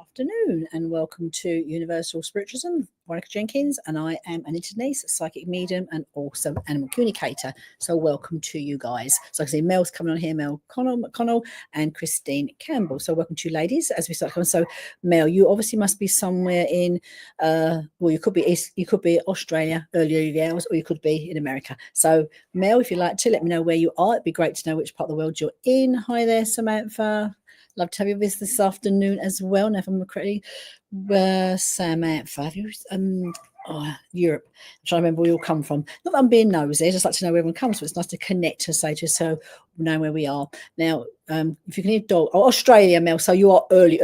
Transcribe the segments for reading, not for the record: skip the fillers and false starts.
afternoon and welcome to Universal Spiritualism. Veronica Jenkins, and I am Anita Panayiotis, psychic medium and also animal communicator. So welcome to you guys. So I can see Mel's coming on here, Mel McConnell and Christine Campbell. So welcome to you ladies as we start coming. So Mel, you obviously must be somewhere in well, you could be Australia, early hours, or you could be in America. So Mel, if you'd like to let me know where you are, it'd be great to know which part of the world you're in. Hi there, Samantha. Love to have you with us this afternoon as well. Now, if I'm correctly, Samantha, Europe. I'm trying to remember where you all come from. Not that I'm being nosy, I just like to know where everyone comes from. It's nice to connect to say to you, so we know where we are. Now, if you can hear dog, Australia, Mel, so you are early.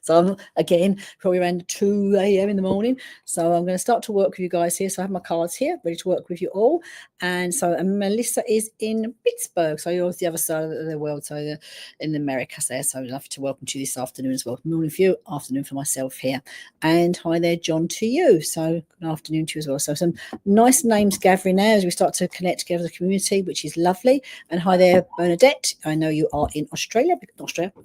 So I'm, again, probably around 2 a.m. in the morning. So I'm going to start to work with you guys here. So I have my cards here, ready to work with you all. And so Melissa is in Pittsburgh. So you're the other side of the world, so in America there. So I'd love to welcome to you this afternoon as well. Morning for you, afternoon for myself here. And hi there, John, to you. So good afternoon to you as well. So some nice names gathering now as we start to connect together as a community, which is lovely. And hi there, Bernadette. I know you are in Australia,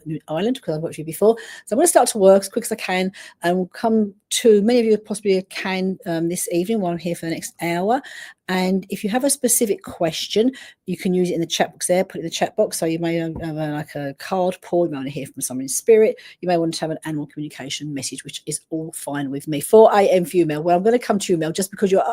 New Ireland, because I've worked with you before. So I'm going to start to work as quick as I can, and we'll come to many of you possibly can this evening while I'm here for the next hour. And if you have a specific question, you can use it in the chat box there, put it in the chat box. So you may have like a card pull, you may want to hear from someone in spirit, you may want to have an animal communication message, which is all fine with me. 4 a.m. for you, Mel. Well, I'm going to come to you, Mel, just because you're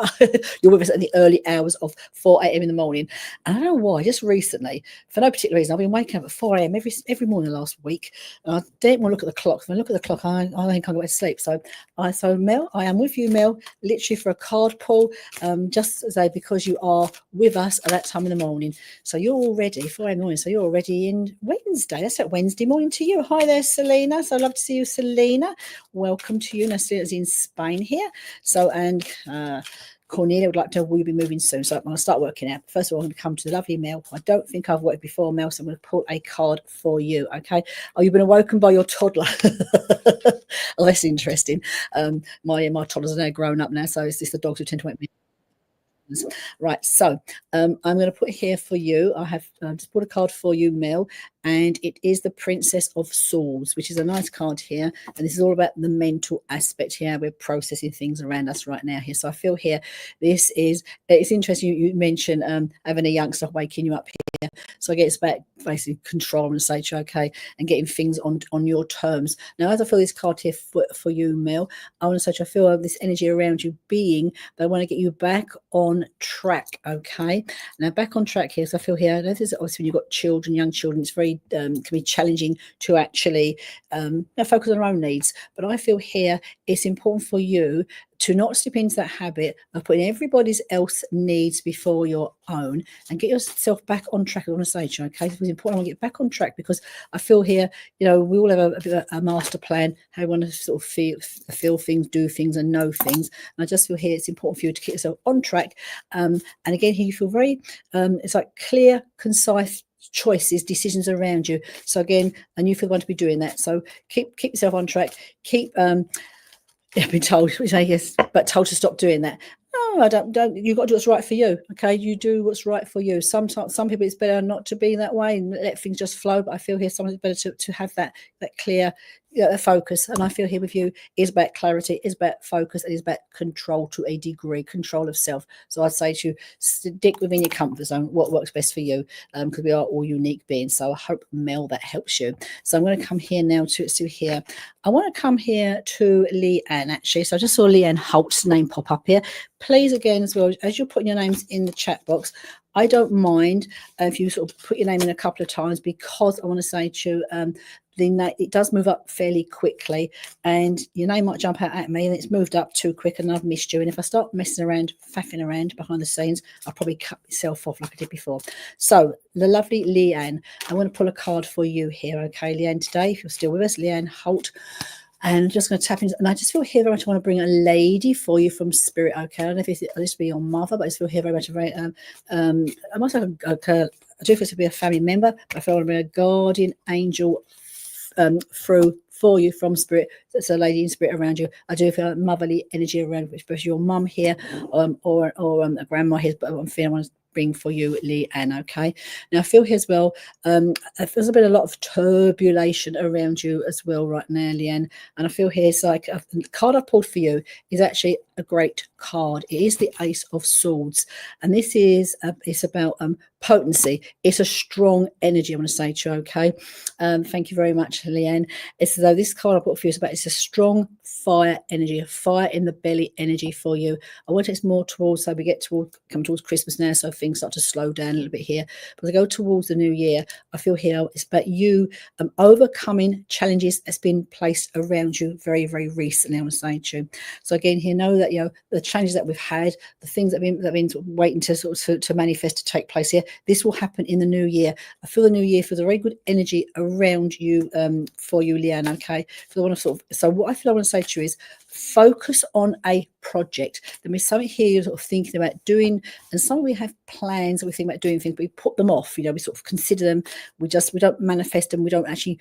with us in the early hours of 4 a.m. in the morning. And I don't know why, just recently, for no particular reason, I've been waking up at 4 a.m. every morning last week. And I didn't want to look at the clock. When I look at the clock, I think I'll go to sleep. So Mel, I am with you, Mel, literally for a card pull, just as because you are with us at that time in the morning. So you're already 4 a.m. morning. So you're already in Wednesday. That's that Wednesday morning to you. Hi there, Selena. So I'd love to see you, Selena. Welcome to you. Now, Selena's in Spain here. So, and Cornelia would like to, we'll be moving soon. So I'm going to start working out. First of all, I'm going to come to the lovely Mel. I don't think I've worked before, Mel, so I'm going to pull a card for you, okay? Oh, you've been awoken by your toddler. Oh, that's interesting. My toddlers are now grown up now, so it's just the dogs who tend to wake me. Right, so I'm going to put here for you. I have just put a card for you, Mel, and it is the Princess of Swords, which is a nice card here. And this is all about the mental aspect here. We're processing things around us right now here. So I feel here, it's interesting. You mentioned having a youngster waking you up here. So I guess it's about basically control and say, okay, and getting things on your terms. Now, as I feel this card here for you, Mel, I want to say, I feel this energy around you being, but I want to get you back on track, okay? Now, back on track here. So I feel here, I know this is obviously when you've got children, young children, it's very, can be challenging to actually focus on our own needs. But I feel here, it's important for you to not slip into that habit of putting everybody else needs before your own and get yourself back on track. I want to say to you, okay, it's important I want to get back on track because I feel here, we all have a master plan, how we want to sort of feel things, do things and know things. And I just feel here it's important for you to keep yourself on track. And again, here you feel very, it's like clear, concise choices, decisions around you. So again, and you feel going to be doing that. So keep yourself on track. Keep, I've been told, which I guess, but told to stop doing that. No, I don't. You've got to do what's right for you. Okay, you do what's right for you. Sometimes, some people it's better not to be that way and let things just flow. But I feel here sometimes it's better to have that clear focus. And I feel here with you is about clarity, is about focus, and is about control to a degree, control of self. So I'd say to you, stick within your comfort zone, what works best for you, because we are all unique beings. So I hope, Mel, that helps you. So I'm going to come here now to here. I want to come here to Leanne, actually. So I just saw Leanne Holt's name pop up here. Please, again, as well, as you're putting your names in the chat box, I don't mind if you sort of put your name in a couple of times, because I want to say to you, it does move up fairly quickly and your name might jump out at me and it's moved up too quick and I've missed you. And if I start messing around, faffing around behind the scenes, I'll probably cut myself off like I did before. So the lovely Leanne, I want to pull a card for you here. Okay, Leanne, today, if you're still with us, Leanne Holt. And I'm just going to tap into, and I just feel here very much I want to bring a lady for you from spirit. Okay, I don't know if this will be your mother, but I just feel here very much I must have I do feel to be a family member, but I feel I want to bring a guardian angel through for you from spirit. There's a lady in spirit around you. I do feel a motherly energy around, especially your mum here, or a grandma here. But I'm feeling I want to bring for you, Leanne. Okay, now I feel here as well, there's a lot of turbulation around you as well right now, Leanne, and I feel here it's like the card I pulled for you is actually a great card. It is the Ace of Swords, and this is it's about potency. It's a strong energy, I want to say to you. Okay, thank you very much, Leanne. It's as though this card I put for you is about, it's a strong fire energy, a fire in the belly energy for you. I want it's more towards, so we come towards Christmas now, so things start to slow down a little bit here. But as I go towards the new year, I feel here it's about you overcoming challenges that's been placed around you very, very recently, I want to say to you. So again, here, know that the changes that we've had, the things that have been sort of waiting to manifest, to take place here, this will happen in the new year. I feel the new year feels a very good energy around you, for you, Leanne. Okay, for the one of so what I feel I want to say to you is focus on a project. There is something here you're sort of thinking about doing, and some we have plans that we think about doing things, but we put them off. We sort of consider them. We don't manifest them. We don't actually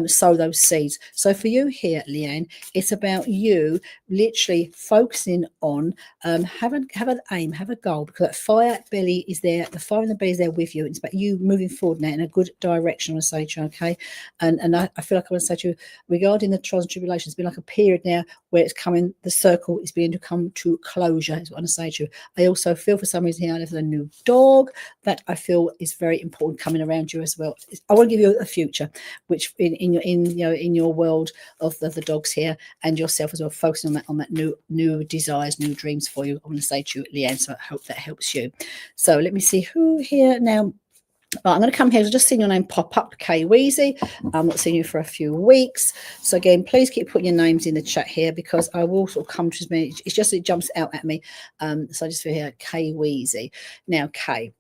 sow those seeds. So for you here, Leanne, it's about you literally focusing on have an aim, have a goal, because that fire belly is there. The fire in the belly is there with you. It's about you moving forward now in a good direction, I want to say to you. Okay, and I feel like I want to say to you regarding the trials and tribulations, it's been like a period now where it's coming, the circle is beginning to come to closure, is what I want to say to you. I also feel for some reason here, there's a new dog that I feel is very important coming around you as well. I want to give you a future, which in your world of the dogs here and yourself as well, focusing on that new desires, new dreams for you. I want to say to you, Leanne, so I hope that helps you. So let me see who here now. I'm going to come here. I've just seen your name pop up, Kay Weezy. I'm not seeing you for a few weeks. So again, please keep putting your names in the chat here, because I will sort of come to as many. It's just, it jumps out at me. So I just feel here, Kay Weezy. Now, Kay,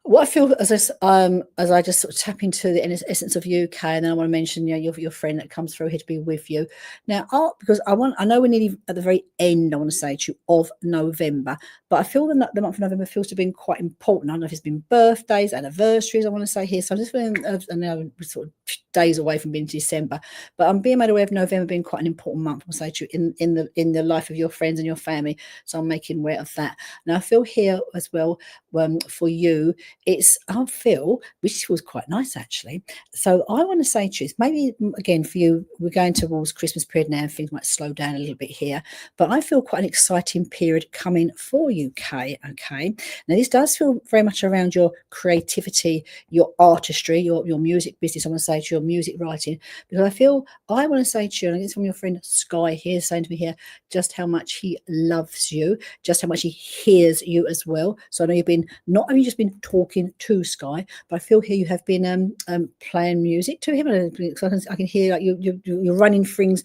what I feel as I just sort of tap into the essence of you, Kay, and then I want to mention your friend that comes through here to be with you now, because I know we're nearly at the very end, I want to say to you, of November, but I feel the month of November feels to have been quite important. I don't know if it's been birthdays, anniversaries, I want to say here, so I'm just feeling now sort of days away from being December, but I'm being made aware of November being quite an important month, I want to say to you, in the life of your friends and your family, so I'm making aware of that. Now I feel here as well, for you, I feel, which was quite nice actually. So I want to say to you, maybe again for you, we're going towards Christmas period now, and things might slow down a little bit here, but I feel quite an exciting period coming for you, Kay. Okay, now this does feel very much around your creativity, your artistry, your music business. I want to say to your music writing, because I want to say to you, and it's from your friend Sky here, saying to me here just how much he loves you, just how much he hears you as well. So I know you've been, not only just been talking to Sky, but I feel here you have been playing music to him, and so I can hear like you're running things,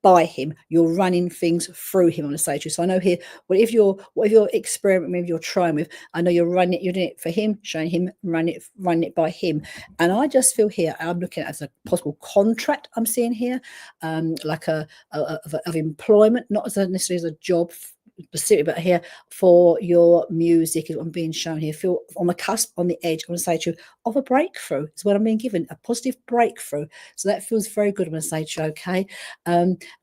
by him, you're running things through him, I'm going to say to you. So I know here, whatever you're experimenting with, you're trying with, I know you're doing it for him, showing him, running it by him. And I just feel here, I'm looking at it as a possible contract I'm seeing here, like of employment, not as necessarily as a job specific, but here for your music is what I'm being shown here. Feel on the cusp, on the edge, I want to say to you, of a breakthrough is what I'm being given, a positive breakthrough. So that feels very good, I'm going to say to you. Okay,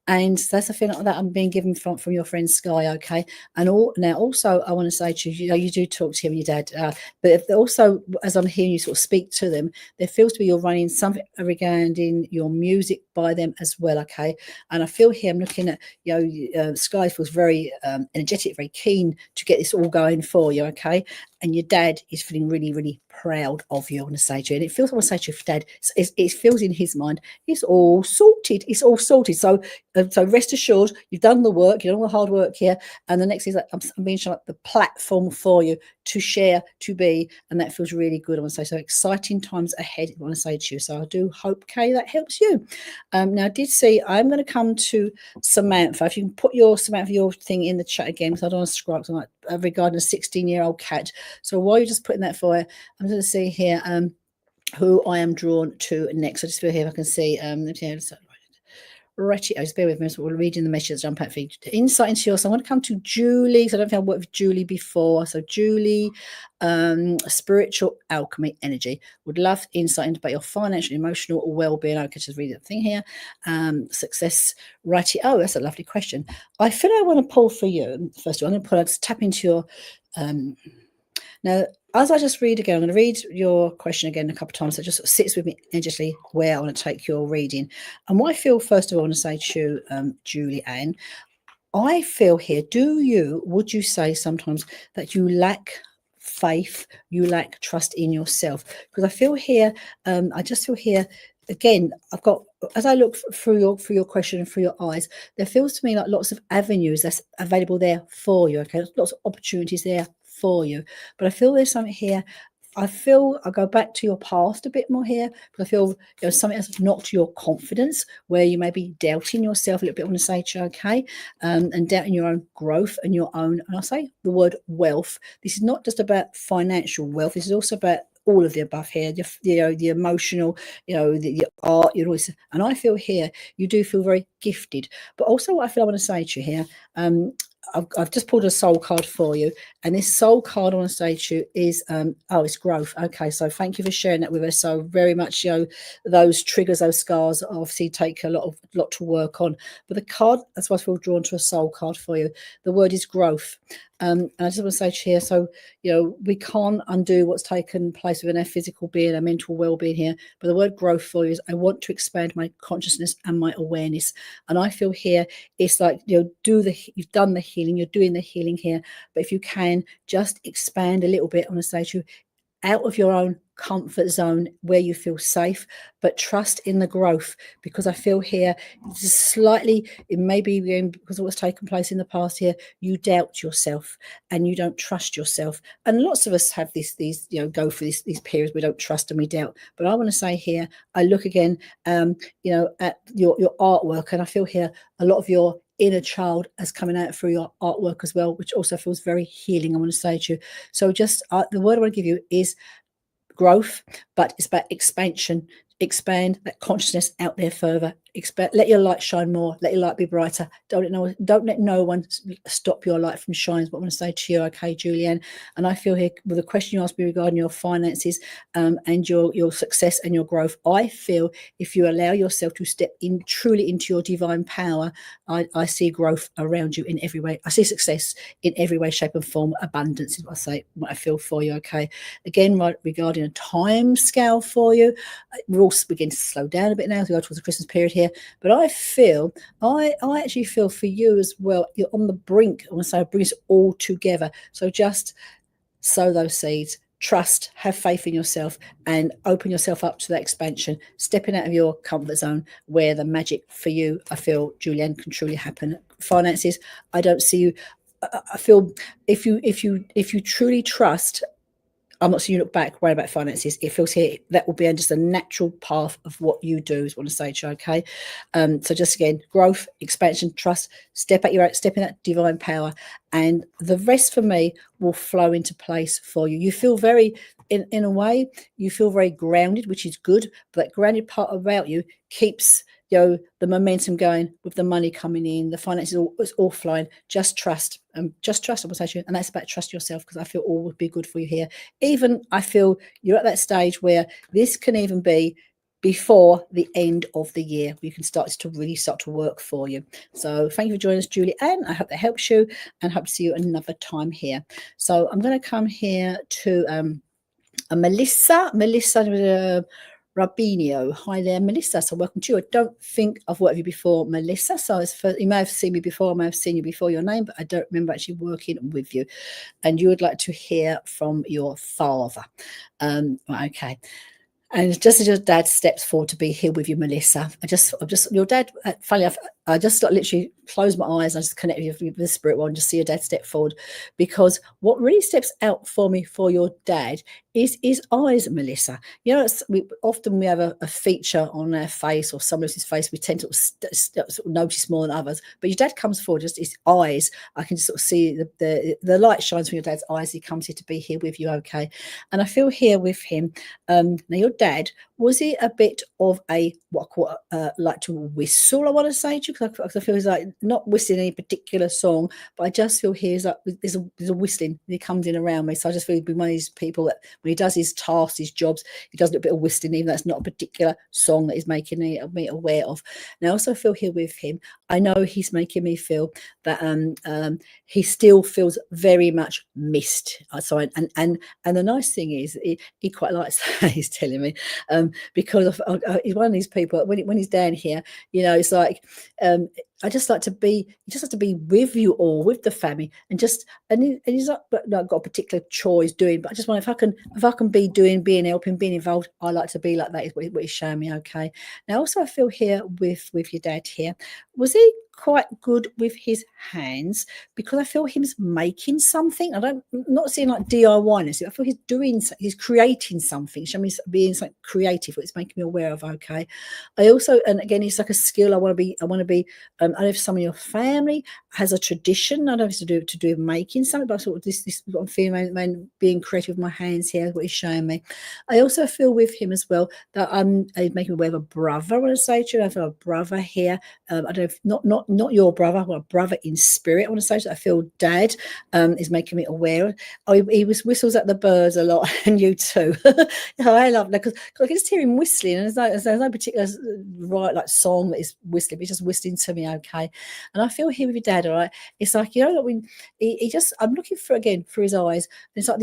and that's a feeling that I'm being given from your friend Sky. Okay, and now also I want to say to you, you do talk to him and your dad, but if also as I'm hearing you sort of speak to them, there feels to be you're running something regarding your music by them as well. Okay, and I feel here I'm looking at Sky feels very energetic, very keen to get this all going for you. Okay, and your dad is feeling really, really proud of you, I want to say to you. And it feels, I want to say to you, Dad, it feels in his mind, it's all sorted. It's all sorted. So rest assured, you've done the work, you've done all the hard work here. And the next is that I'm being shown up the platform for you to share, to be, and that feels really good, I want to say. So exciting times ahead, I want to say to you. So I do hope, Kay, that helps you. Now I did see, I'm going to come to Samantha. If you can put your thing in the chat again, because I don't want to scroll, because I'm like regarding a 16-year-old cat. So while you're just putting that for you, I'm going to see here who I am drawn to next. I just feel here if I can see. Right, just bear with me. So we're reading the message. Jump out for insight into yours. So I want to come to Julie. So I don't think I've worked with Julie before. So Julie, spiritual alchemy energy. Would love insight into about your financial, emotional well-being. I could just read that thing here. Success, righty. Oh, that's a lovely question. I feel I want to pull for you. First of all, I'm going to tap into Now, as I just read again, I'm going to read your question again a couple of times. So it just sort of sits with me energetically where I want to take your reading. And what I feel, first of all, I want to say to you, Julie Ann, I feel here, would you say sometimes that you lack faith, you lack trust in yourself? Because I feel here, I just feel here, again, I've got, as I look through your question and through your eyes, there feels to me like lots of avenues that's available there for you, okay? Lots of opportunities there for you. But I feel there's something here. I'll go back to your past a bit more here, because I feel something that's knocked your confidence, where you may be doubting yourself a little bit. I want to say to you, okay, and doubting your own growth and your own, and I'll say the word wealth. This is not just about financial wealth. This is also about all of the above here, the emotional, the art, and I feel here you do feel very gifted. But also what I want to say to you here, I've just pulled a soul card for you, and this soul card I want to say to you is it's growth. Okay, so thank you for sharing that with us. So very much, those triggers, those scars obviously take a lot to work on. But the card, that's why I feel drawn to a soul card for you. The word is growth. And I just want to say to you here, so we can't undo what's taken place within our physical being, our mental well-being here. But the word growth for you is I want to expand my consciousness and my awareness. And I feel here it's like you've done the healing, you're doing the healing here. But if you can just expand a little bit, I want to say to you, out of your own comfort zone where you feel safe, but trust in the growth, because I feel here it may be because of what's taken place in the past here, you doubt yourself and you don't trust yourself. And lots of us have these go through these periods we don't trust and we doubt. But I want to say here, I look again at your artwork, and I feel here a lot of your inner child is coming out through your artwork as well, which also feels very healing, I want to say to you. So just the word I want to give you is growth, but it's about expansion. Expand that consciousness out there further. Let your light shine more. Let your light be brighter. Don't let no one stop your light from shining. Is what I want to say to you, okay, Julianne. And I feel here with the question you asked me regarding your finances and your success and your growth, I feel if you allow yourself to step in truly into your divine power, I see growth around you in every way. I see success in every way, shape, and form. Abundance is what I feel for you, okay. Again, regarding a time scale for you, we're all begin to slow down a bit now as we go towards the Christmas period here. But I actually feel for you as well, you're on the brink. I want to say bring us all together. So just sow those seeds, trust, have faith in yourself, and open yourself up to that expansion, stepping out of your comfort zone where the magic for you, I feel, Julianne, can truly happen. Finances, I don't see you. I feel if you truly trust, I'm not saying you look back, worry about finances. It feels here that will be just a natural path of what you do, is what I want to say to you, okay? So just again, growth, expansion, trust, step in that divine power, and the rest for me will flow into place for you. You feel very, in a way, you feel very grounded, which is good, but that grounded part about you keeps the momentum going with the money coming in, the finances, it's all flowing. Just trust, I will say to you, and that's about trust yourself, because I feel all would be good for you here. Even I feel you're at that stage where this can even be before the end of the year. You can start to work for you. So thank you for joining us, Julie Ann. I hope that helps you, and hope to see you another time here. So I'm going to come here to Melissa Rabinio. Hi there, Melissa. So welcome to you. I don't think I've worked with you before, Melissa. So you may have seen me before, I may have seen you before your name, but I don't remember actually working with you. And you would like to hear from your father. Okay. And just as your dad steps forward to be here with you, Melissa, your dad, funny enough, I just literally closed my eyes and I just connected with the spirit world and just see your dad step forward. Because what really steps out for me for your dad is his eyes, Melissa. Often we have a feature on our face or someone else's face we tend to sort of notice more than others. But your dad comes forward, just his eyes. I can just sort of see the light shines from your dad's eyes. He comes here to be here with you, okay? And I feel here with him. Now, your dad, was he a bit of a what I call like to whistle? I want to say to you, because because I feel he's like not whistling any particular song, but I just feel he's like there's a whistling. He comes in around me, so I just feel he'd be one of these people that when he does his tasks, his jobs, he does a little bit of whistling, even though it's not a particular song that he's making me aware of. And I also feel here with him, I know he's making me feel that he still feels very much missed. So and the nice thing is he quite likes that he's telling me, because he's one of these people when he's down here, you know, it's like I just like to be, he just has to be with you all, with the family, and he's not got a particular chore he's doing, but I just want, if I can be doing, being helping, being involved, I like to be like that, is what he's showing me. Okay. Now also I feel here with your dad here, was he quite good with his hands? Because I feel him's making something. Not seeing like DIY. I feel he's creating something. Show me being something creative, what it's making me aware of. Okay. I also, and again, it's like a skill. I want to be. I don't know if some of your family has a tradition. I don't know if it's to do with making something, but I sort of this is what I'm feeling. Being creative with my hands here, what he's showing me. I also feel with him as well that he's making me aware of a brother. I want to say to you, I feel a brother here. I don't know if not your brother, but a brother in spirit. I want to say that I feel dad is making me aware. Oh, he whistles at the birds a lot, and you too. I love that because I can just hear him whistling, and there's no particular right like song that is whistling. He's just whistling to me, okay. And I feel here with your dad, all right. It's like, you know, when he just, I'm looking for again for his eyes. And it's like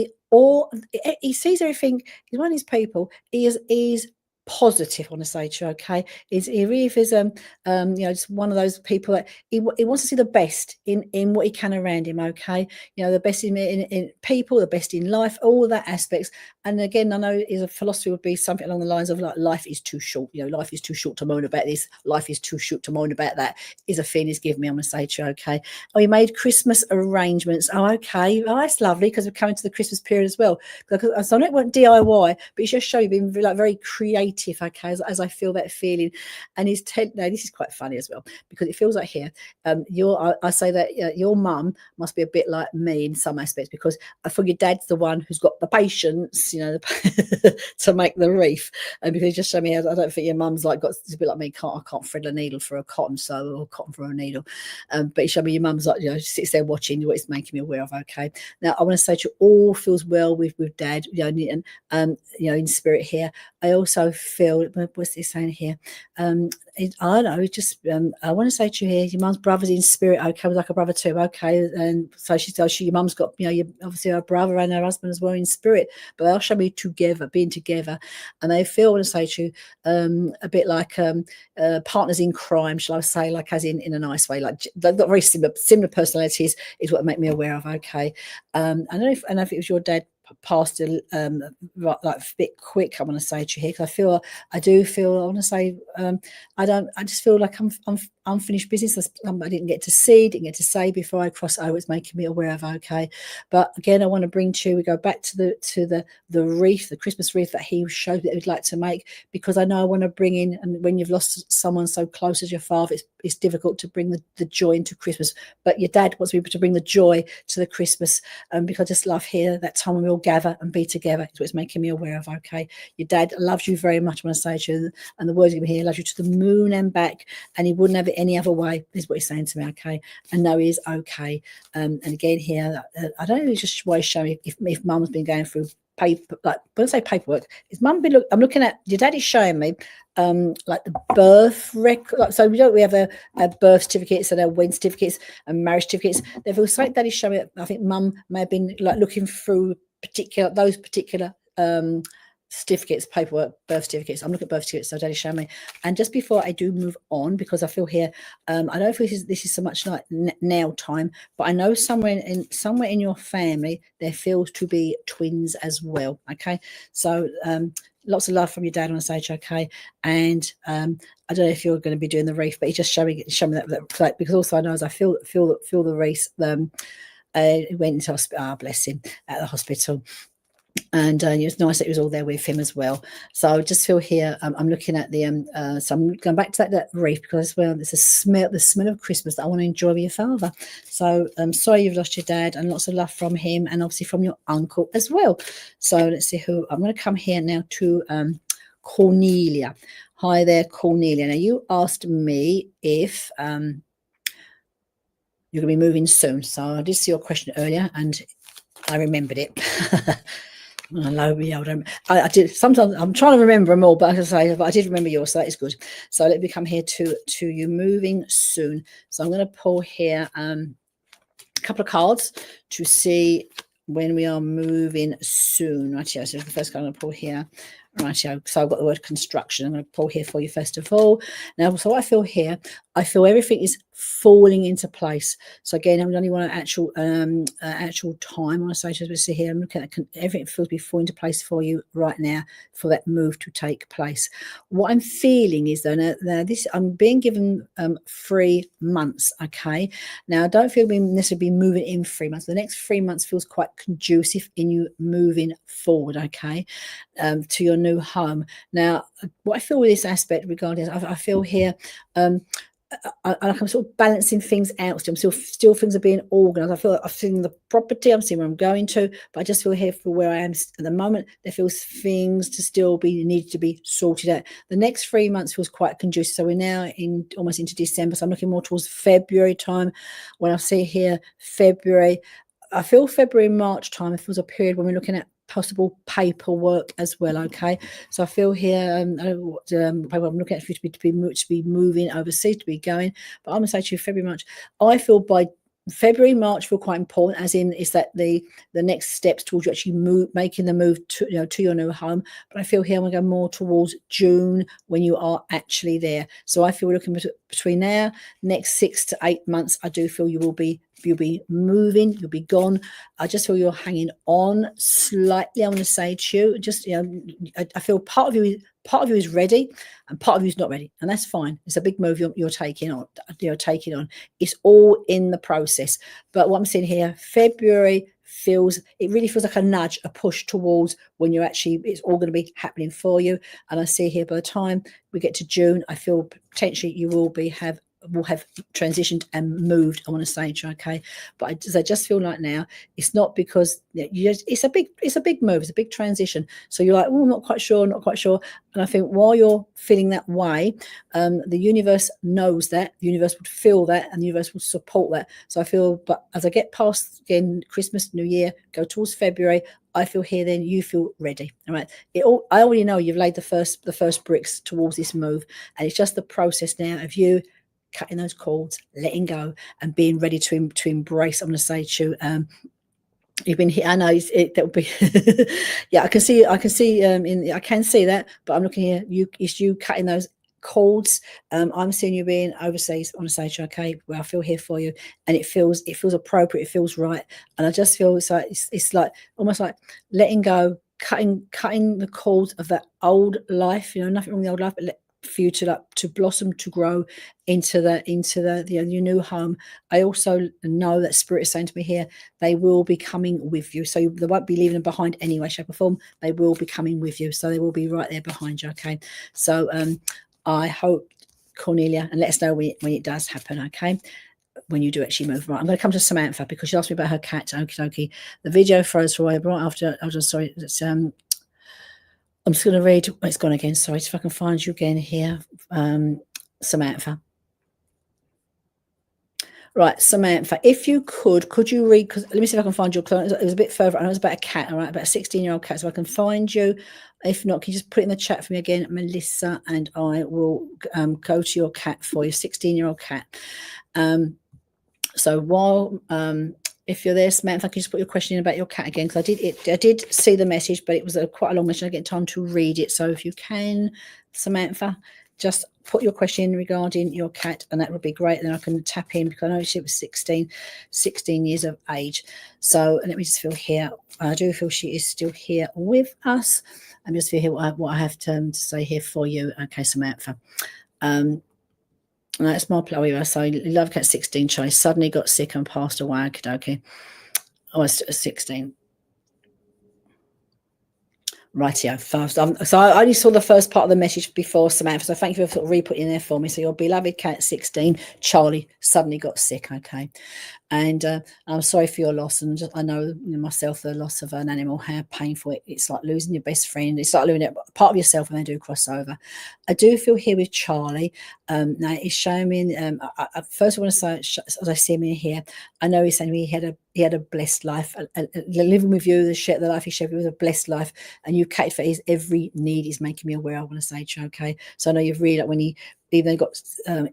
he sees everything. He's one of these people. He is positive, I want to say to you, okay. He really is you know, just one of those people that he wants to see the best in what he can around him, okay. You know, the best in people, the best in life, all that aspects. And again, I know his philosophy would be something along the lines of like, life is too short, you know, life is too short to moan about this, life is too short to moan about that, is a feeling he's given me. I'm going to say to you, okay. Oh, he made Christmas arrangements. Oh, okay. Oh, that's lovely, because we're coming to the Christmas period as well. So I don't want DIY, but he's just showing you being like very creative, okay, as I feel that feeling. And now this is quite funny as well, because it feels like here, I say that your mum must be a bit like me in some aspects, because I feel your dad's the one who's got the patience, you know, to make the wreath. And because you just show me, I don't think your mum's like got, it's a bit like me. I can't thread a needle for a cotton sew or cotton for a needle. But you show me your mum's like, you know, sits there watching what it's making me aware of. Okay. Now I want to say to you, all feels well with dad, you know, and you know, in spirit here. I also feel, what's he saying here? I don't know, just I want to say to you here, your mum's brother's in spirit, okay, was like a brother too, okay. And so she tells you your mum's got, you know, obviously her brother and her husband as well in spirit, but they'll show me together, being together. And they feel, I want to say to you, a bit like partners in crime, shall I say, like as in a nice way, like they've got very similar personalities, is what make me aware of, okay. I don't know if it was your dad passed like a bit quick, I want to say to you here, because I do feel I want to say I just feel like I'm unfinished business. I didn't get to see, didn't get to say before I cross over. It's making me aware of, okay. But again, I want to bring to you, we go back to the wreath, the Christmas wreath that he showed that he'd like to make, because I know I want to bring in, and when you've lost someone so close as your father, it's difficult to bring the joy into Christmas. But your dad wants me to bring the joy to the Christmas, because I just love here that time when we all gather and be together. It's what's making me aware of, okay. Your dad loves you very much, I want to say to you, and the words of him here, loves you to the moon and back, and he wouldn't have it any other way, is what he's saying to me, okay. And no, he is okay. And again here, I don't know, just why he's showing if mum's been going through paper, like when I say paperwork, is mum been I'm looking at your dad is showing me like the birth record, like, so we have a birth certificates and a wedding certificates and marriage certificates. There feels like daddy's showing me, I think mum may have been like looking through those particular certificates, paperwork, birth certificates. I'm looking at birth certificates, so daddy show me. And just before I do move on, because I feel here, I don't know if this is so much like now time, but I know somewhere in your family there feels to be twins as well, okay. So lots of love from your dad on the stage, okay. And I don't know if you're going to be doing the wreath, but he's just showing that because also I know as I feel the wreath, he went into hospital, bless him, at the hospital. And it was nice that he was all there with him as well. So I just feel here, I'm looking at the so I'm going back to that wreath, because well, there's the smell of Christmas that I want to enjoy with your father. So I'm sorry you've lost your dad, and lots of love from him, and obviously from your uncle as well. So let's see who I'm going to come here now to Cornelia. Hi there, Cornelia. Now, you asked me if you're going to be moving soon. So I did see your question earlier and I remembered it. I did. Sometimes I'm trying to remember them all, but I did remember yours, so that is good. So let me come here to you moving soon. So I'm going to pull here a couple of cards to see when we are moving soon. Right here, so the first card I'm going to pull here. Right here, so I've got the word construction. I'm going to pull here for you first of all. Now, so what I feel here, I feel everything is falling into place. So again, I'm only want an actual time. I want to say, as we see here, I'm looking at everything feels to be falling into place for you right now for that move to take place. What I'm feeling is though, now this I'm being given 3 months. Okay, now I don't feel being necessarily moving in 3 months. The next 3 months feels quite conducive in you moving forward. Okay, to your new home. Now, what I feel with this aspect regarding this, I feel here. I'm sort of balancing things out. Still things are being organised. I feel like I've seen the property. I'm seeing where I'm going to, but I just feel here for where I am at the moment. There feels things to still be needed to be sorted out. The next 3 months feels quite conducive. So we're now almost into December. So I'm looking more towards February time. When I see here February, I feel February, March time. It feels a period when we're looking at possible paperwork as well. Okay, so I feel here I don't know what paperwork I'm looking at for you to be moving overseas, to be going, but I'm gonna say to you February, March. I feel by February, March feel quite important, as in is that the next steps towards you actually making the move to to your new home. But I feel here I'm gonna go more towards June when you are actually there. So I feel looking between now, next 6 to 8 months, I do feel you'll be moving, you'll be gone. I just feel you're hanging on slightly. I want to say to you, just I feel part of you is ready and part of you is not ready, and that's fine. It's a big move you're taking on. It's all in the process. But what I'm seeing here, February really feels like a nudge, a push towards when you're actually, it's all going to be happening for you. And I see here by the time we get to June, I feel potentially you will have transitioned and moved. I want to say, okay, but I just feel like now it's not because it's a big move, it's a big transition. So you're like, oh, not quite sure. And I think while you're feeling that way, the universe knows that, the universe would feel that, and the universe will support that. So I feel, but as I get past again Christmas, New Year, go towards February, I feel here then you feel ready. All right. I already know you've laid the first bricks towards this move, and it's just the process now of you cutting those cords, letting go, and being ready to embrace. I'm going to say to you, you've been here. I know that would be. Yeah, I can see. I can see that. But I'm looking here. It's you cutting those cords. I'm seeing you being overseas. I want to say to you, okay, well, I feel here for you, and it feels appropriate. It feels right, and I just feel it's like almost like letting go, cutting the cords of that old life. Nothing wrong with the old life, but for you to blossom, to grow into your new home. I also know that Spirit is saying to me here, they will be coming with you. So they won't be leaving them behind anyway, shape or form. They will be coming with you. So they will be right there behind you. Okay. So I hope, Cornelia, and let us know when it does happen. Okay. When you do actually move. Right, I'm going to come to Samantha because she asked me about her cat. Okay. The video froze right after. I'm just sorry. I'm just going to read. It's gone again. Sorry, if I can find you again here, Samantha. Right, Samantha, if you could you read? Because let me see if I can find your client. It was a bit further. I know it was about a cat. All right, about a 16-year-old cat. So I can find you. If not, can you just put it in the chat for me again, Melissa, and I will go to your cat for you, 16-year-old cat. So while if you're there, Samantha, can you just put your question in about your cat again? Because I did see the message, but it was quite a long message. I didn't get time to read it. So if you can, Samantha, just put your question in regarding your cat, and that would be great. Then I can tap in because I know she was 16 years of age. So let me just feel here. I do feel she is still here with us. I'm just feel here what I have to say here for you. Okay, Samantha. That's my play. So love cat 16 Charlie suddenly got sick and passed away. Okay. I was 16. Rightio, fast. So I only saw the first part of the message before, Samantha. So thank you for sort of re-putting in there for me. So your beloved cat 16 Charlie suddenly got sick. Okay. And I'm sorry for your loss. And I know, myself, the loss of an animal, how painful it's like losing your best friend. It's like losing part of yourself when they do cross over. I do feel here with Charlie. Now he's showing me. First, I want to say, as I see him in here, I know he's saying he had a blessed life. Living with you, the life he shared with you was a blessed life, and you catered for his every need. He's making me aware. I want to say, okay. So I know you've really, like, when he even got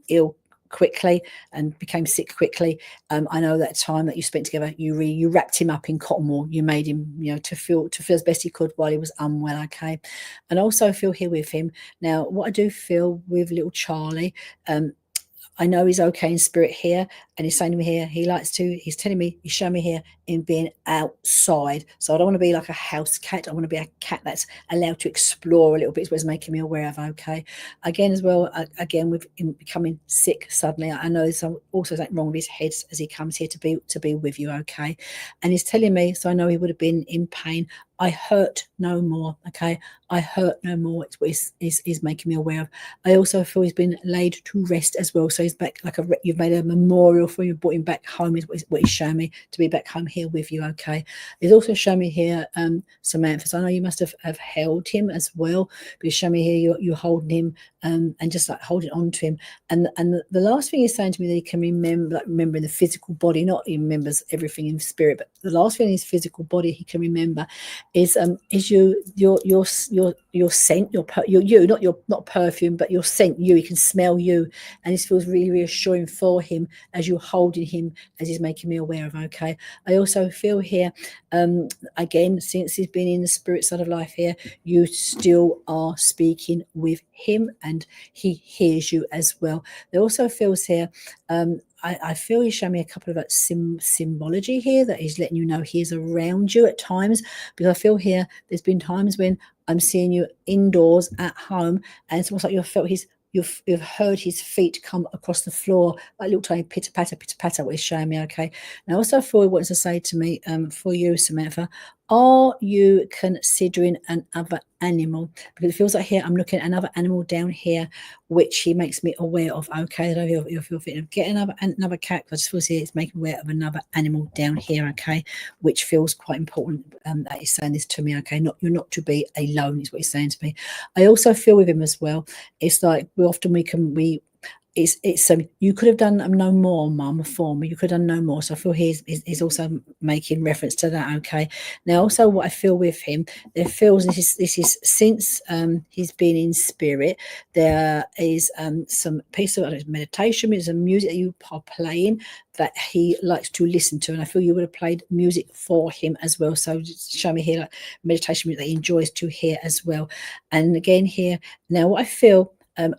ill quickly and became sick quickly. I know that time that you spent together, you wrapped him up in cotton wool. You made him, to feel as best he could while he was unwell. Okay, and also feel here with him now. What I do feel with little Charlie, I know he's okay in spirit here, and he's saying to me here, he's telling me, he's showing me here in being outside. So I don't want to be like a house cat. I want to be a cat that's allowed to explore a little bit, is what it's making me aware of. Okay. Again, as well, again, with him becoming sick suddenly, I know there's also something wrong with his head as he comes here to be with you. Okay. And he's telling me, so I know he would have been in pain. I hurt no more. Okay. I hurt no more. It's what he's making me aware of. I also feel he's been laid to rest as well. So he's back, like you've made a memorial for him, brought him back home, is what he's showing me, to be back home here with you. Okay. He's also showing me here, Samantha. So I know you must have held him as well, but he's showing me here you're holding him, and just like holding on to him. And the last thing he's saying to me that he can remember, like remembering the physical body, not he remembers everything in spirit, but the last thing in his physical body he can remember is your scent, you, not perfume, but your scent, you. He can smell you, and this feels really reassuring for him as you're holding him, as he's making me aware of. Okay. I also feel here, again, since he's been in the spirit side of life here, you still are speaking with him, and he hears you as well. There also feels here, I feel he's showing me a couple of symbology here, that he's letting you know he is around you at times, because I feel here there's been times when I'm seeing you indoors at home, and it's almost like you've heard his feet come across the floor, like little tiny pitter patter, what he's showing me. Okay. Now also feel he wants to say to me, for you, Samantha, are you considering another animal? Because it feels like here I'm looking at another animal down here, which he makes me aware of. Okay, I don't feel fit of get another cat. I just feel here it's making me aware of another animal down here. Okay, which feels quite important, that he's saying this to me. Okay, you're not to be alone, is what he's saying to me. I also feel with him as well, it's like it's you could have done no more, Mum, for me. You could have done no more. So I feel he's also making reference to that. Okay. Now, also what I feel with him, there feels this is since he's been in spirit, there is some piece of meditation, there's some music that you are playing that he likes to listen to, and I feel you would have played music for him as well. So just show me here, like meditation music that he enjoys to hear as well. And again here, now what I feel, I'm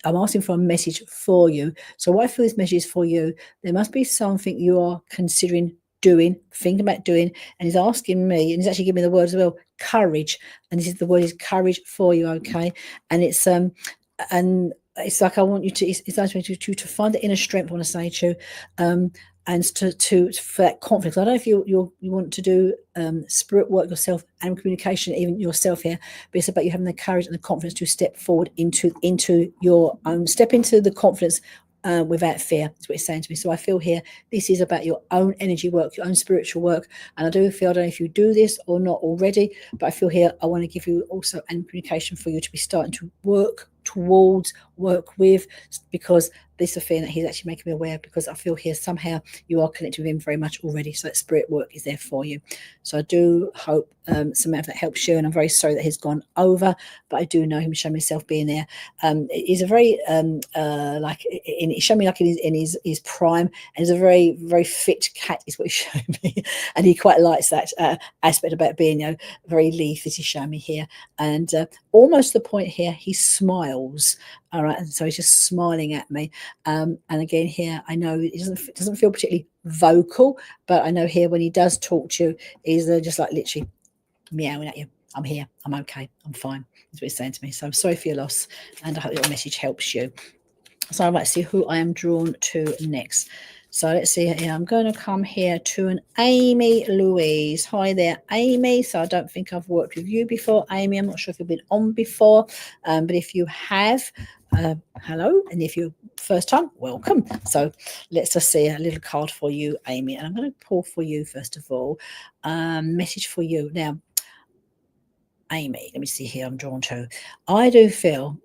asking for a message for you. So what I feel this message is for you, there must be something you are considering doing, thinking about doing, and he's asking me, and he's actually giving me the word as well, courage. And this is the word is courage for you. Okay. And it's and it's like I want you to, it's nice to find the inner strength, I want to say to you, and to for that confidence. I don't know if you want to do spirit work yourself and communication, even yourself here, but it's about you having the courage and the confidence to step forward into your own, step into the confidence without fear. That's what it's saying to me. So I feel here this is about your own energy work, your own spiritual work, and I do feel, I don't know if you do this or not already, but I feel here I want to give you also an communication for you to be starting to work towards, work with, because this is a feeling that he's actually making me aware, because I feel here somehow you are connected with him very much already, so that spirit work is there for you. So I do hope Samantha, that helps you, and I'm very sorry that he's gone over, but I do know him, show myself being there. He's a very like he showed me like in his prime, and he's a very, very fit cat, is what he showed me, and he quite likes that aspect about being, very lithe, as he showed me here, and almost the point here he smiles. All right, and so he's just smiling at me, and again here I know it doesn't feel particularly vocal, but I know here when he does talk to you, he's just like literally meowing at you. I'm here, I'm okay, I'm fine, is what he's saying to me. So I'm sorry for your loss, and I hope your message helps you. So I'd like to see who I am drawn to next. So let's see here. I'm going to come here to an Amy Louise. Hi there, Amy. So I don't think I've worked with you before, Amy. I'm not sure if you've been on before, but if you have, hello. And if you're first time, welcome. So let's just see a little card for you, Amy. And I'm going to pull for you, first of all, message for you. Now, Amy, let me see here. I'm drawn to. I do feel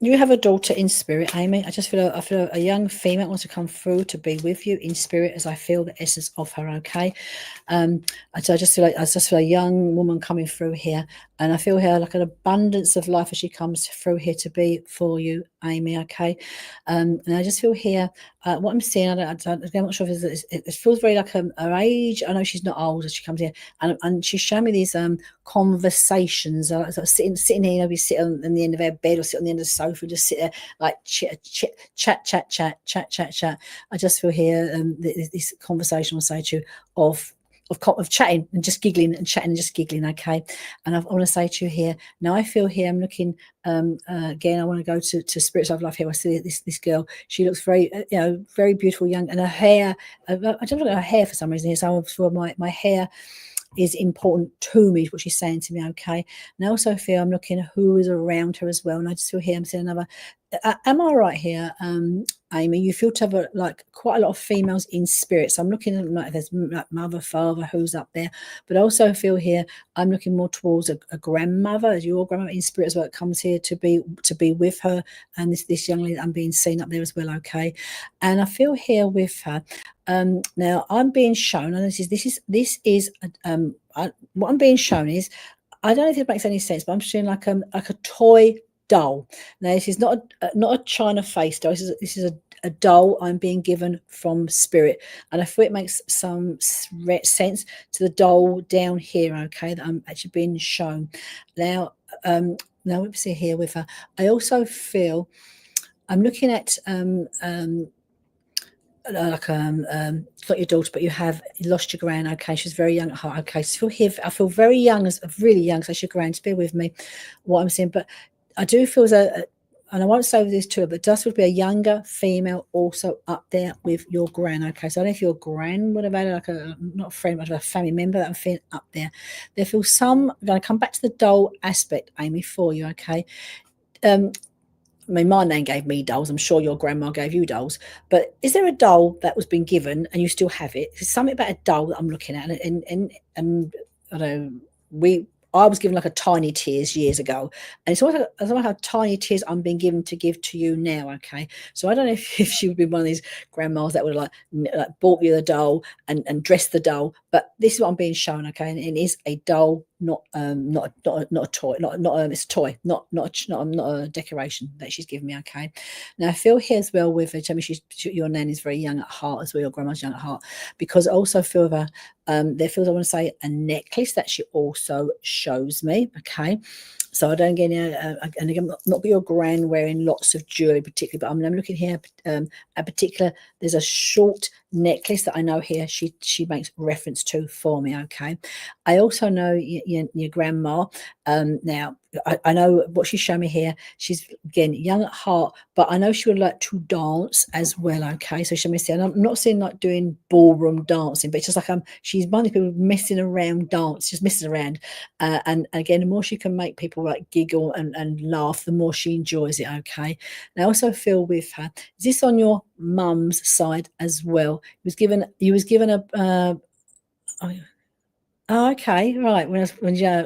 you have a daughter in spirit, Amy. I feel a young female wants to come through to be with you in spirit, as I feel the essence of her. Okay, so I just feel a young woman coming through here, and I feel here like an abundance of life as she comes through here to be for you, Amy. Okay, and I just feel here what I'm seeing. I'm not sure if it feels very like her age. I know she's not old as she comes here, and she's showing me these conversations. Sort of sitting here, maybe sit on the end of her bed or sit on the end of the sofa, just sit there like chat. I just feel here this conversation will say to you of chatting and just giggling and chatting and just giggling. Okay, and I want to say to you here now. I feel here. I'm looking again. I want to go to Spirits of Life here. I see this girl. She looks very very beautiful, young, and her hair. I don't look at her hair for some reason here. So for my hair is important to me, what she's saying to me. Okay, and I also feel I'm looking at who is around her as well, and I just feel here I'm seeing another. Am I right here, Amy? You feel to have like quite a lot of females in spirit. So I'm looking at like there's like mother, father, who's up there, but I also feel here I'm looking more towards a grandmother, as your grandmother in spirit as well. It comes here to be with her, and this young lady I'm being seen up there as well. Okay, and I feel here with her. Now I'm being shown, and this is what I'm being shown is, I don't know if it makes any sense, but I'm seeing like a toy doll. Now this is not a China face doll. This is a doll I'm being given from spirit, and I feel it makes some sense to the doll down here. Okay, that I'm actually being shown. Now let me see here with her. I also feel I'm looking at not your daughter, but you lost your gran. Okay, she's very young at heart. Okay, so I feel very young, really young. So your gran, bear with me, what I'm saying, but I do feel and I won't say this to her, but it does feel to be a younger female also up there with your gran. Okay, so I don't know if your gran would have had like not a friend, but a family member that I'm feeling up there. There feels I'm going to come back to the doll aspect, Amy, for you. Okay. I mean, my name gave me dolls. I'm sure your grandma gave you dolls. But is there a doll that was been given and you still have it? There's something about a doll that I'm looking at, and I don't know, I was given like a Tiny Tears years ago, and it's almost like how Tiny Tears I'm being given to give to you now. Okay, so I don't know if she would be one of these grandmas that would have like bought you the doll and dressed the doll, but this is what I'm being shown. Okay, and it is a doll, not a toy, it's a toy, not a decoration that she's given me. Okay, now I feel here as well with her. Tell me, your nan is very young at heart as well. Your grandma's young at heart, because I also feel her. There feels, I want to say, a necklace that she also shows me. Okay, so I don't get and again, not your gran wearing lots of jewelry particularly, but I'm looking here a particular. There's a short necklace that I know here she makes reference to for me. Okay, I also know your grandma. Now I know what she's showing me here. She's again young at heart, but I know she would like to dance as well. Okay, so she's missing. I'm not seeing like doing ballroom dancing, but it's just like she's one of people messing around dance, just messing around. And again, the more she can make people like giggle and laugh, the more she enjoys it. Okay, and I also feel with her. Is this on your mum's side as well? You was given a. Oh, okay, right. When yeah,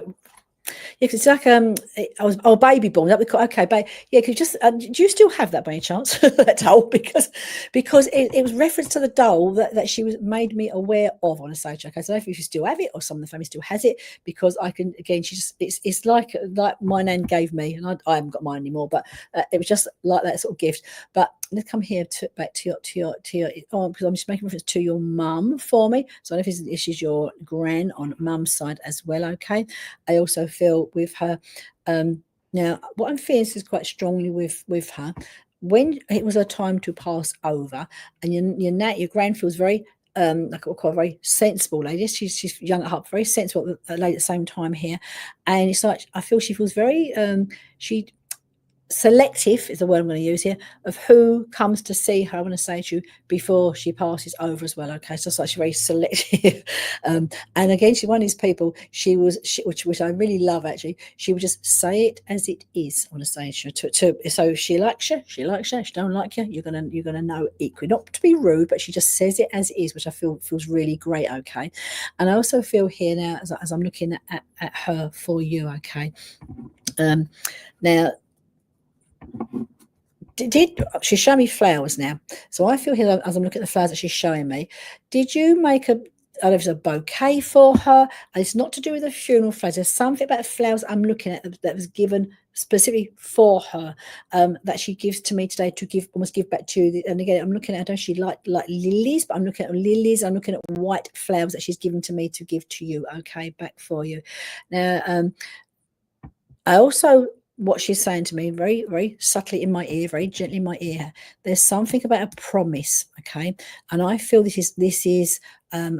'cause it's like I was baby born. That we call okay, yeah. Could you just do you still have that by any chance? That doll, because it was reference to the doll that she was made me aware of on a stage. Okay, so I don't know if you still have it or some of the family still has it, because I can again. It's like my nan gave me, and I haven't got mine anymore, but it was just like that sort of gift. But let's come here back to your because I'm just making reference to your mum for me. So I don't know if she's your gran on mum's side as well. Okay, I also feel with her now what I'm feeling is quite strongly with her when it was her time to pass over, and your gran feels very like I call a very sensible lady. She's young at heart, very sensible lady at the same time here. And it's like I feel she feels very she selective is the word I'm going to use here, of who comes to see her, I want to say to you, before she passes over as well. Okay, so it's like she's very selective. And again, she's one of these people, which I really love actually, she would just say it as it is. I want to say so she likes you, she don't like you, you're gonna know equally, not to be rude, but she just says it as it is, which I feel feels really great. Okay, and I also feel here now as I'm looking at her for you. Okay, now did she show me flowers now? So I feel here as I'm looking at the flowers that she's showing me. Did you make a a bouquet for her? And it's not to do with the funeral flowers. There's something about the flowers I'm looking at that was given specifically for her, that she gives to me today to almost give back to you. And again, I'm looking at, I don't know, she like lilies, but I'm looking at lilies. I'm looking at white flowers that she's given to me to give to you. Okay, back for you. Now, I also, what she's saying to me very, very subtly in my ear, very gently in my ear, there's something about a promise, okay? And I feel this is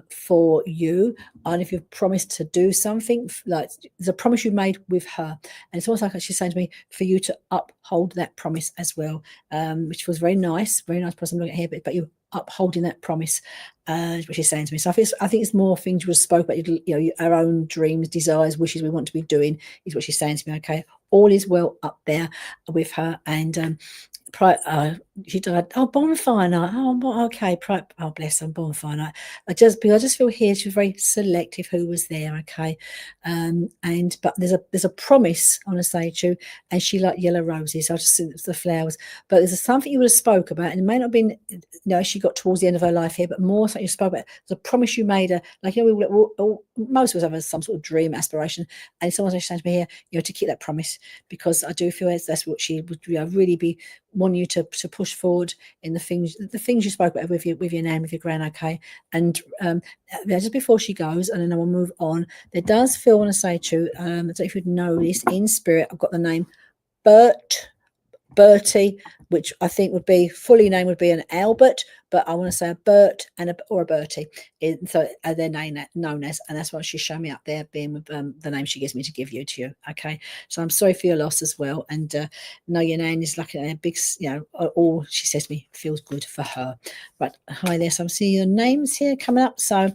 for you. And if you've promised to do something, like there's a promise you made with her. And it's almost like she's saying to me for you to uphold that promise as well, which was very nice person looking at here, but you upholding that promise, which she's saying to me. So I think it's more things we spoke about, our own dreams, desires, wishes we want to be doing, is what she's saying to me. Okay, all is well up there with her. And she died. Oh, bonfire night. Oh, okay. Oh, bless her. Bonfire night. I just feel here she was very selective who was there. Okay, but there's a promise I want to say to you, and she liked yellow roses. I just think it's the flowers, but there's something you would have spoke about, and it may not have been, she got towards the end of her life here, but more something you spoke about. There's a promise you made her, like most of us have some sort of dream aspiration, and someone's saying to me here, to keep that promise, because I do feel that's what she would really be wanting you to push forward in the things you spoke about with your nan, with your gran. Okay, and just before she goes, and then I will move on. There does feel, I want to say to you, I don't know if you'd know this in spirit, I've got the name Bertie, which I think would be fully name would be an Albert, but I want to say a Bert or a Bertie. So they're known as, and that's what she's showing me up there, being with the name she gives me to give you to you. Okay, so I'm sorry for your loss as well, and know your name is like a big, all she says to me feels good for her. Right, hi there. So I'm seeing your names here coming up. So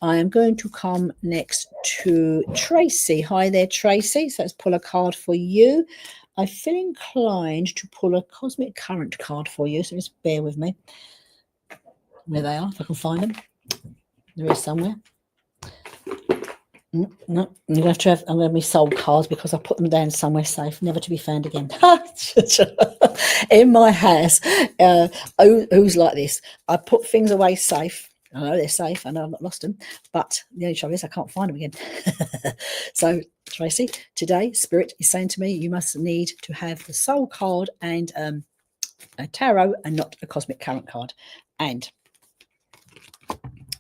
I am going to come next to Tracy. Hi there, Tracy. So let's pull a card for you. I feel inclined to pull a cosmic current card for you, so just bear with me. Where they are, if I can find them. There is somewhere. No, you're going to have I'm going to have my soul cards because I put them down somewhere safe, never to be found again. In my house, who's like this? I put things away safe. I know they're safe. I know I've not lost them, but the only trouble is I can't find them again. So, Tracy, today Spirit is saying to me, you must need to have the soul card and a tarot, and not a cosmic current card. And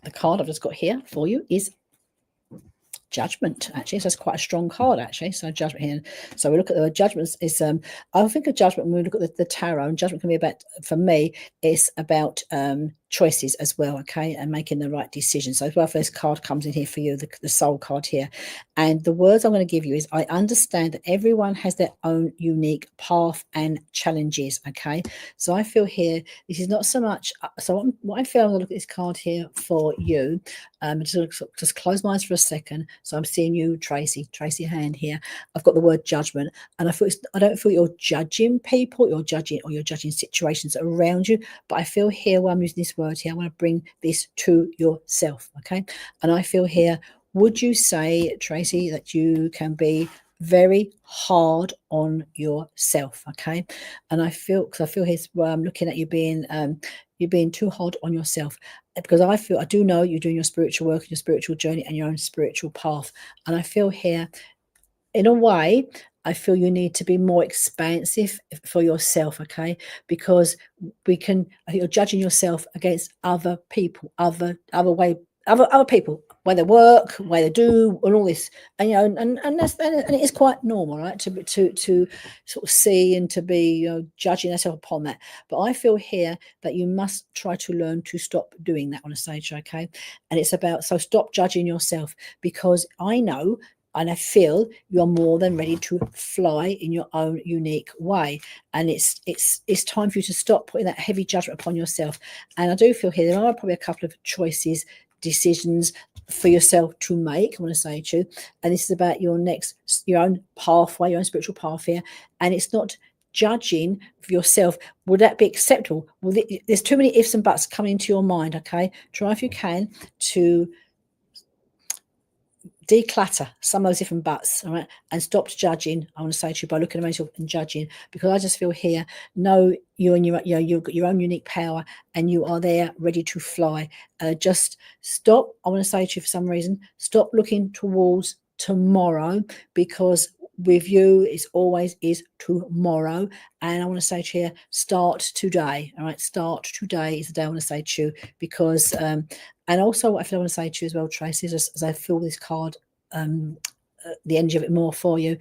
the card I've just got here for you is Judgment, actually. So it's quite a strong card, actually. So Judgment here. So we look at the Judgments. I think of Judgment when we look at the tarot, and Judgment can be about, for me, it's about choices as well, okay, and making the right decision. So as well, if this card comes in here for you, the soul card here, and the words I'm going to give you is, I understand that everyone has their own unique path and challenges. Okay, so I feel here this is not so much. So what I feel, I'm going to look at this card here for you. Just close my eyes for a second. So I'm seeing you, Tracy hand here. I've got the word judgment, and I don't feel you're judging people, you're judging situations around you, but I feel here when I'm using this word here, I want to bring this to yourself. Okay, and I feel here, would you say, Tracy, that you can be very hard on yourself? Okay, and I feel here's where I'm looking at you being you're being too hard on yourself, because I do know you're doing your spiritual work, your spiritual journey, and your own spiritual path. And I feel here, in a way, I feel you need to be more expansive for yourself, okay? Because I think you're judging yourself against other people, other people, way they work, way they do, and all this, and and it is quite normal, right, to sort of see and to be judging yourself upon that. But I feel here that you must try to learn to stop doing that on a stage, okay? And it's about, so stop judging yourself, because I know and I feel you're more than ready to fly in your own unique way. And it's time for you to stop putting that heavy judgment upon yourself. And I do feel here there are probably a couple of choices, decisions for yourself to make, I want to say to you. And this is about your own pathway, your own spiritual path here. And it's not judging for yourself. Would that be acceptable? Well, there's too many ifs and buts coming into your mind, okay? Try if you can to declutter some of those different buts, all right, and stop judging. I want to say to you, by looking at myself and judging, because I just feel here, know you and you've got your own unique power, and you are there ready to fly. Just stop. I want to say to you, for some reason, stop looking towards tomorrow, because with you it's always is tomorrow. And I want to say to you, start today. All right, start today is the day I want to say to you, because and also what I want to say to you as well, Tracy, as I feel this card, the energy of it more for you,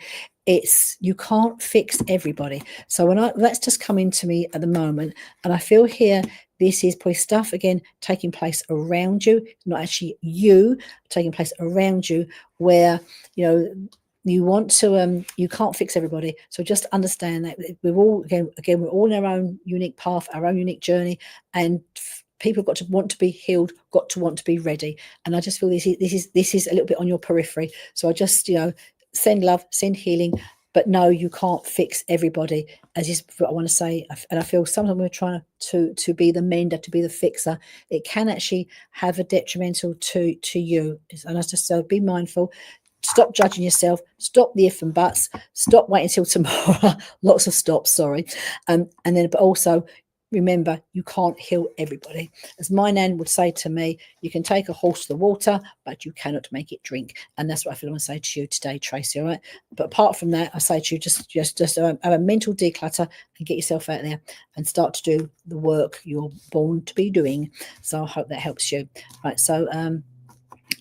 it's, you can't fix everybody. So that's just coming to me at the moment, and I feel here this is probably stuff again taking place around you, not actually you, taking place around you, where you want to you can't fix everybody. So just understand that we're all again we're all in our own unique path, our own unique journey, and people got to want to be healed, got to want to be ready. And I just feel this is a little bit on your periphery. So I just send love, send healing, but no, you can't fix everybody, as is what I want to say. And I feel sometimes we're trying to be the mender, to be the fixer. It can actually have a detrimental to you. And I just be mindful. Stop judging yourself. Stop the if and buts. Stop waiting until tomorrow. Lots of stops, sorry. And then, but also remember, you can't heal everybody. As my nan would say to me, you can take a horse to the water, but you cannot make it drink. And that's what I feel I want to say to you today, Tracy. All right. But apart from that, I say to you, just have a mental declutter and get yourself out there and start to do the work you're born to be doing. So I hope that helps you. Right. So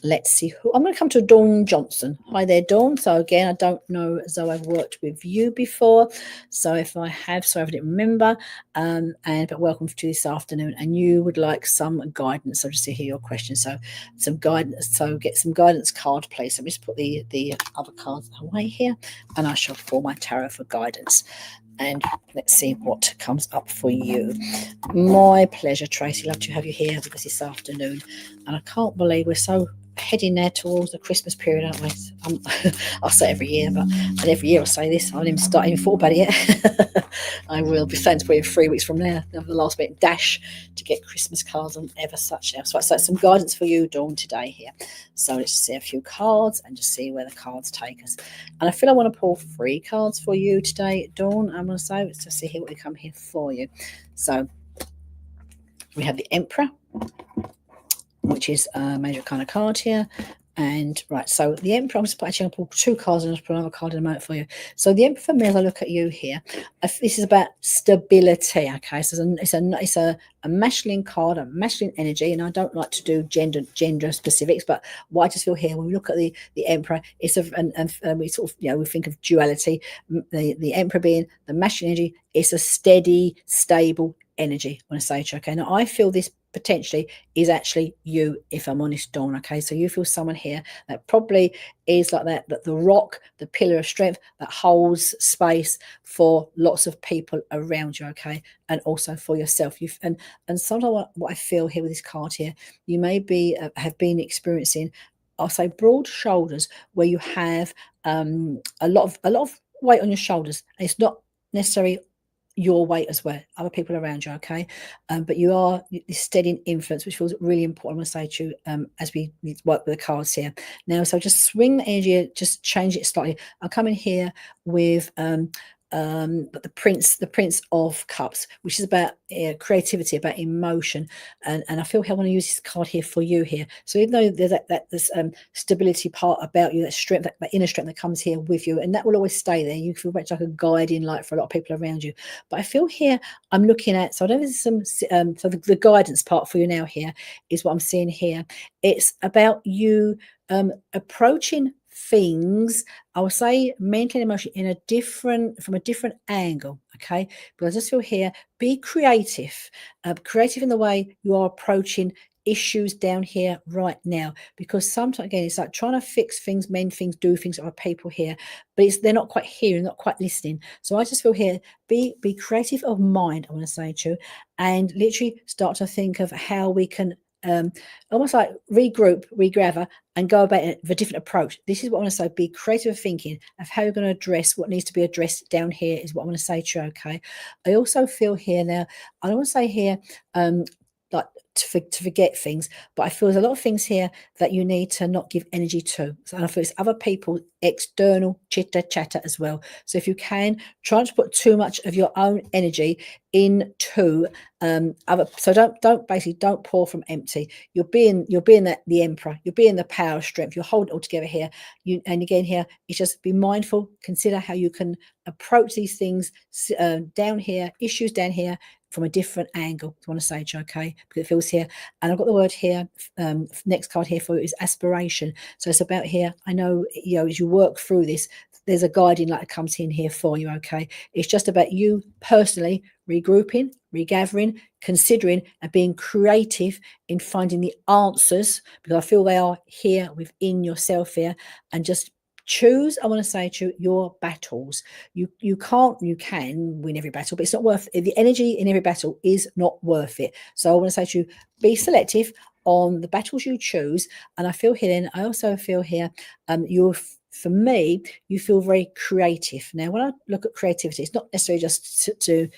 let's see who I'm going to come to. Dawn Johnson. Hi there, Dawn. So again, I don't know as though I've worked with you before. So if I have, so I didn't remember. But welcome to this afternoon. And you would like some guidance. So just to hear your question. So some guidance. So get some guidance card, please. So let me just put the other cards away here, and I shall pull my tarot for guidance. And let's see what comes up for you. My pleasure, Tracy. Love to have you here with us this afternoon. And I can't believe we're so heading there towards the Christmas period, aren't we? I'll say every year, and every year I'll say this. I haven't even thought about it yet. I will be saying probably 3 weeks from now. The last bit dash to get Christmas cards and ever such else. So some guidance for you, Dawn, today here. So let's see a few cards and just see where the cards take us. And I feel I want to pull 3 cards for you today, Dawn. I'm going to say, let's just see here what we come here for you. So we have the Emperor, which is a major kind of card here. And right, so the Emperor, I'm just actually going to pull 2 cards and I'll put another card in a moment for you. So the Emperor, for me, as I look at you here, this is about stability. Okay, so it's a masculine card, a masculine energy, and I don't like to do gender specifics, but what I just feel here when we look at the Emperor, it's and we sort of we think of duality. The Emperor being the masculine energy, it's a steady, stable energy. I want to say to you, okay. Now I feel this potentially is actually you, if I'm honest, Dawn. Okay, so you feel someone here that probably is like that the rock, the pillar of strength that holds space for lots of people around you, okay, and also for yourself. And sometimes what I feel here with this card here, you may be have been experiencing, I'll say, broad shoulders, where you have a lot of weight on your shoulders. And it's not necessarily your weight as well, other people around you, okay, but you are this steady influence, which feels really important. I want to say to you, as we work with the cards here now. So just swing the energy, just change it slightly. I'll come in here with but the Prince of Cups, which is about creativity, about emotion, and I feel I want to use this card here for you here. So even though there's this stability part about you, that strength, that inner strength that comes here with you, and that will always stay there. You feel much like a guiding light for a lot of people around you. But I feel here I'm looking at, so I know there's some so the guidance part for you now here is what I'm seeing here. It's about you approaching things, I would say, mental and emotion from a different angle. Okay, because I just feel here, be creative, creative in the way you are approaching issues down here right now, because sometimes again it's like trying to fix things, mend things, do things with people here, but they're not quite hearing, not quite listening. So I just feel here, be creative of mind, I want to say to you, and literally start to think of how we can almost like regroup, regather, and go about it with a different approach. This is what I want to say. Be creative of thinking of how you're going to address what needs to be addressed down here is what I want to say to you. Okay. I also feel here now, I don't want to say here, like to forget things, but I feel there's a lot of things here that you need to not give energy to. So I feel it's other people, external chitter chatter as well. So if you can, try not to put too much of your own energy into other. So don't pour from empty. You're being the emperor. You're being the power of strength. You're holding it all together here. And again here, it's just be mindful. Consider how you can approach these things down here, issues down here, from a different angle. I want to say, okay, because it feels here, and I've got the word here. Next card here for you is aspiration. So it's about here. I know, as you work through this, there's a guiding light that comes in here for you. Okay, it's just about you personally regrouping, regathering, considering, and being creative in finding the answers, because I feel they are here within yourself here, and just choose, I want to say to you, your battles. You can win every battle, but it's not worth it. The energy in every battle is not worth it. So I want to say to you, be selective on the battles you choose. And I feel here, then I also feel here, for me, you feel very creative. Now, when I look at creativity, it's not necessarily just to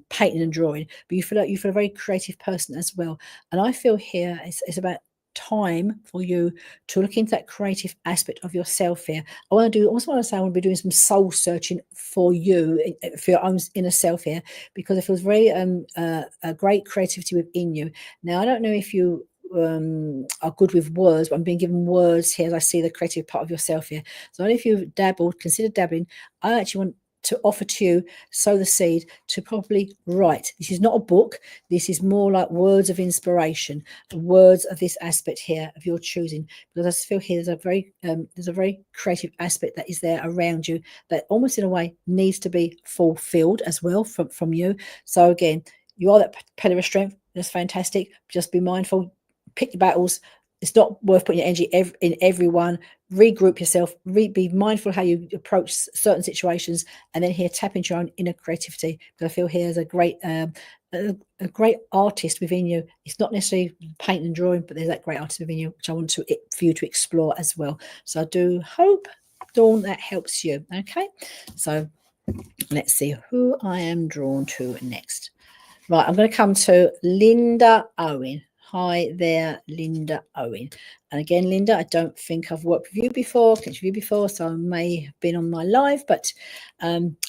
painting and drawing, but you feel a very creative person as well. And I feel here it's about time for you to look into that creative aspect of yourself here. I want to be doing some soul searching for you, for your own inner self here, because it feels very a great creativity within you. Now, I don't know if you are good with words, but I'm being given words here as I see the creative part of yourself here. So if you've consider dabbling, I actually want to offer to you, sow the seed to probably write. This is not a book. This is more like words of inspiration, words of this aspect here of your choosing. Because I just feel here there's a very creative aspect that is there around you that almost in a way needs to be fulfilled as well from you. So again, you are that pillar of strength. That's fantastic. Just be mindful. Pick your battles. It's not worth putting your energy in everyone. Regroup yourself. Be mindful how you approach certain situations, and then here tap into your own inner creativity. Because I feel here there's a great artist within you. It's not necessarily painting and drawing, but there's that great artist within you, which I want for you to explore as well. So I do hope, Dawn, that helps you. Okay, so let's see who I am drawn to next. Right, I'm going to come to Linda Owen. Hi there, Linda Owen. And again, Linda, I don't think I've worked with you before, so I may have been on my live, but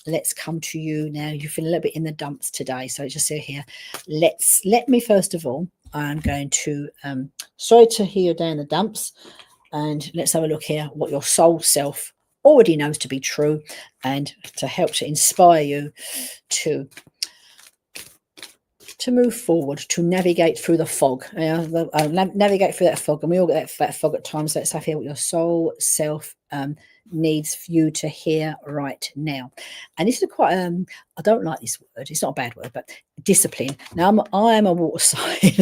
let's come to you now. You feel a little bit in the dumps today, so just say here. Let me first of all, I'm going to sorry to hear you down the dumps, and let's have a look here what your soul self already knows to be true, and to help to inspire you to move forward, to navigate through the fog. Navigate through that fog, and we all get that fog at times. So let's have here what your soul self needs you to hear right now. And this is quite I don't like this word. It's not a bad word, but discipline. Now I am a water sign,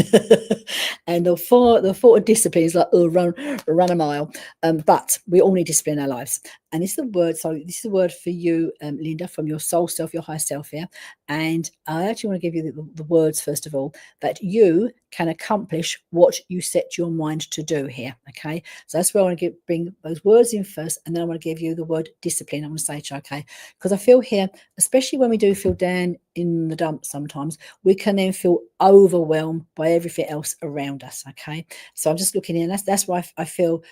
and the thought of discipline is like run a mile. But we all need discipline in our lives. And this is the word. So this is the word for you, Linda, from your soul self, your higher self here. And I actually want to give you the words, first of all, that you can accomplish what you set your mind to do here. Okay. So that's where I want to bring those words in first. And then I want to give you the word discipline. I want to say to you, okay, because I feel here, especially when we do feel down in the dumps sometimes, we can then feel overwhelmed by everything else around us. Okay. So I'm just looking in. That's why I feel,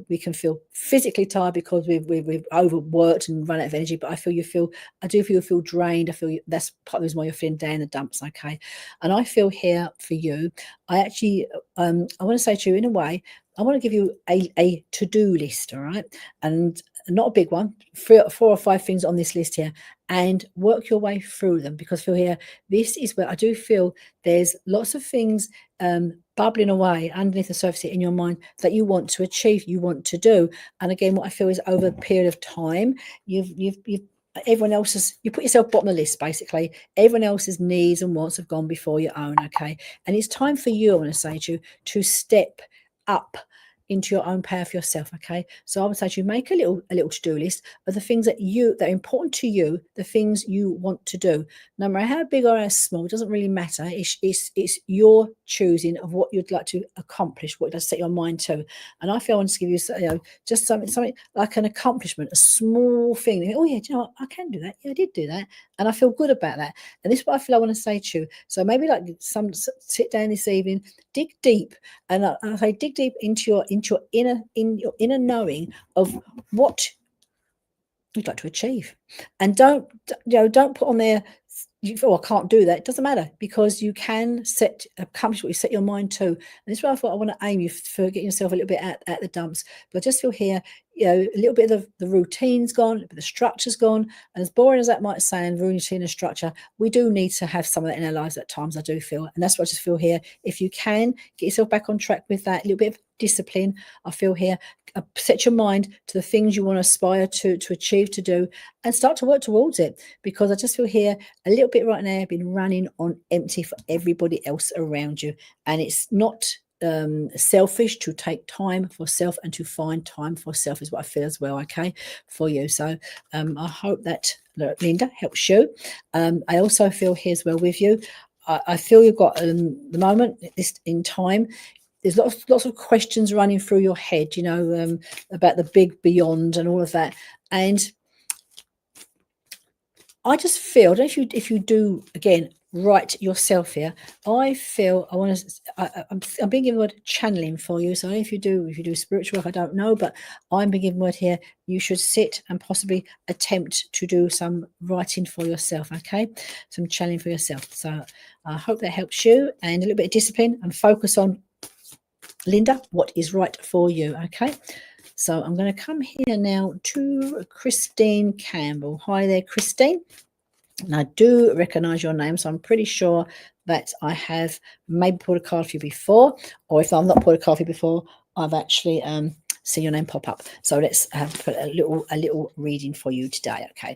we can feel physically tired because we've overworked and run out of energy. But I do feel you feel drained. I feel that's part of the reason why you're feeling down in the dumps. Okay. And I feel here for you, I actually, I want to say to you, in a way, I want to give you a to-do list, all right? And not a big one, 4 or 5 things on this list here, and work your way through them, because feel here, this is where I do feel there's lots of things bubbling away underneath the surface in your mind that you want to achieve, you want to do. And again, what I feel is over a period of time, you've everyone else's, you put yourself bottom of the list, basically. Everyone else's needs and wants have gone before your own. Okay. And it's time for you, I want to say to you, to step up into your own power for yourself. Okay. So I would say to you, make a little to-do list of the things that are important to you, the things you want to do, no matter how big or how small. It doesn't really matter. It's your choosing of what you'd like to accomplish, what does set your mind to. And I feel I want to give you, just something like an accomplishment, a small thing. Oh yeah, do you know what? I can do that. Yeah, I did do that, and I feel good about that. And this is what I feel I want to say to you. So maybe like sit down this evening, dig deep, and I say dig deep into your inner knowing of what you'd like to achieve, and don't put on there, I can't do that. It doesn't matter, because you can accomplish what you set your mind to. And this is why I thought I want to aim you for getting yourself a little bit at the dumps. But I just feel here, a little bit of the routine's gone, a little bit of the structure's gone. And as boring as that might sound, routine and structure, we do need to have some of that in our lives at times, I do feel. And that's what I just feel here. If you can get yourself back on track with that, a little bit of discipline, I feel here, set your mind to the things you want to aspire to achieve, to do, and start to work towards it. Because I just feel here a little bit right now been running on empty for everybody else around you. And it's not selfish to take time for self, and to find time for self is what I feel as well, okay, for you. So I hope that, Linda, helps you. I also feel here as well with you, I feel you've got the moment this in time, there's lots of questions running through your head, about the big beyond and all of that. And I just feel, I don't know if you do, again, write yourself here. I feel I'm being given the word channeling for you. So if you do spiritual work, I don't know, but I'm being given the word here. You should sit and possibly attempt to do some writing for yourself. Okay, some channeling for yourself. So I hope that helps you, and a little bit of discipline and focus on, Linda, what is right for you. Okay. So I'm going to come here now to Christine Campbell. Hi there, Christine. And I do recognise your name, so I'm pretty sure that I have maybe pulled a card for you before, or if I've not pulled a card for you before, I've actually seen your name pop up. So let's put a little reading for you today, okay?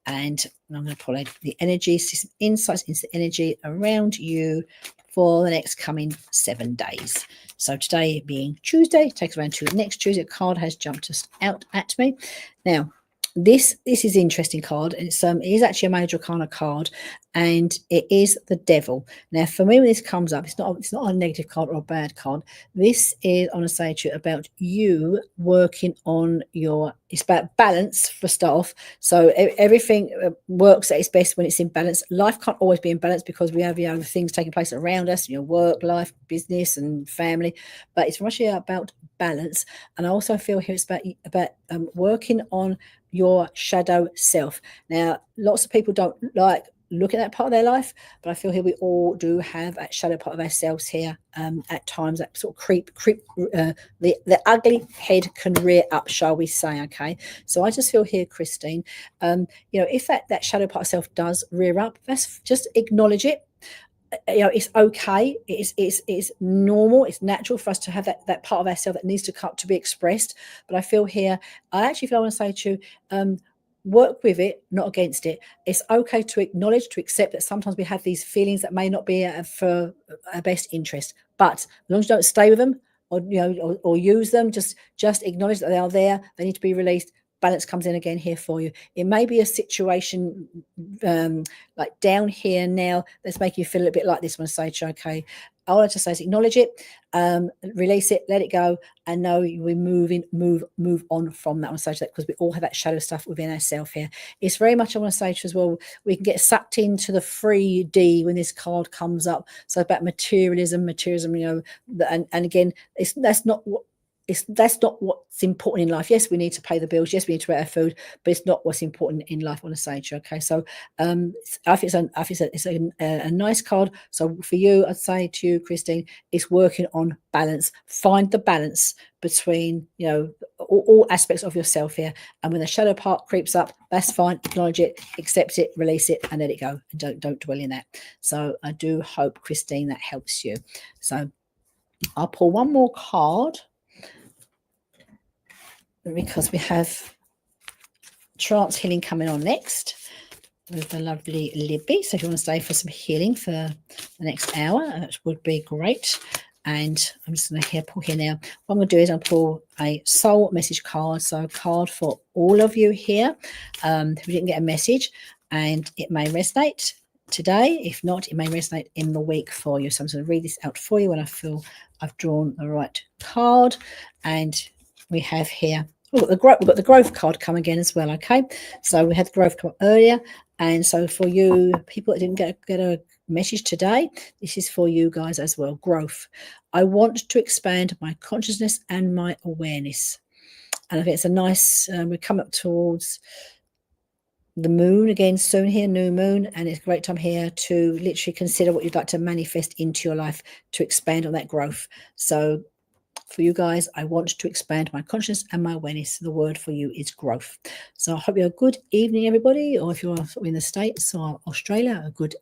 And I'm going to pull out the energy, some insights into the energy around you for the next coming 7 days. So today being Tuesday, takes around to next Tuesday. A card has jumped out at me. Now, this is an interesting card. It is actually a major arcana card, and it is the Devil. Now, for me, when this comes up, it's not a negative card or a bad card. This is, I want to say to you, about you working on it's about balance for staff. So everything works at its best when it's in balance. Life can't always be in balance because we have things taking place around us, work, life, business, and family. But it's much about balance. And I also feel here it's about working on your shadow self. Now, lots of people don't like looking at that part of their life, but I feel here we all do have that shadow part of ourselves here. At times that sort of creep the ugly head can rear up, shall we say. Okay, so I just feel here, Christine, if that shadow part of self does rear up, let's just acknowledge it. It's okay. It's normal. It's natural for us to have that part of ourselves that needs to come to be expressed. But I feel here, I want to say to you, work with it, not against it. It's okay to acknowledge, to accept that sometimes we have these feelings that may not be for our best interest. But as long as you don't stay with them or use them, just acknowledge that they are there. They need to be released. balance comes in again here for you. It may be a situation like down here now that's making you feel a little bit like this one, Sage. Okay, all I want to say is acknowledge it, release it, let it go, and know we're move on from that one, Sage, because we all have that shadow stuff within ourselves here. It's very much, I want to say as well, we can get sucked into the 3D when this card comes up. So about materialism, you know, and again, that's not what's important in life. Yes, we need to pay the bills. Yes, we need to eat our food, but it's not what's important in life, on a Sage. Okay, so I think it's a nice card. So for you, I'd say to you, Christine, it's working on balance. Find the balance between, you know, all aspects of yourself here. And when the shadow part creeps up, that's fine. Acknowledge it, accept it, release it, and let it go. And don't dwell in that. So I do hope, Christine, that helps you. So I'll pull one more card, because we have trance healing coming on next with the lovely Libby. So if you want to stay for some healing for the next hour, that would be great. And I'm just going to pull here now. What I'm going to do is I'll pull a soul message card. So a card for all of you here who didn't get a message, and it may resonate today. If not, it may resonate in the week for you. So I'm just going to read this out for you when I feel I've drawn the right card. And we have here, we've got the growth card come again as well. Okay, so we had the growth come earlier, and so for you people that didn't get a message today, this is for you guys as well. Growth. I want to expand my consciousness and my awareness. And I think it's a nice, we come up towards the moon again soon here, new moon, and it's a great time here to literally consider what you'd like to manifest into your life to expand on that growth. So for you guys, I want to expand my consciousness and my awareness. The word for you is growth. So I hope you have a good evening, everybody, or if you're in the States or Australia, a good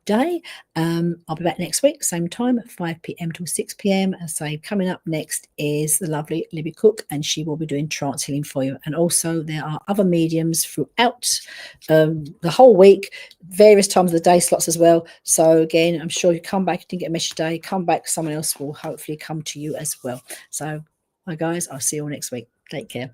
day. I'll be back next week, same time, 5 p.m. till 6 p.m. And so coming up next is the lovely Libby Cook, and she will be doing trance healing for you. And also there are other mediums throughout the whole week, various times of the day slots as well. So again, I'm sure you come back, you didn't get a message today, come back, someone else will hopefully come to you as well. So, bye guys, I'll see you all next week. Take care.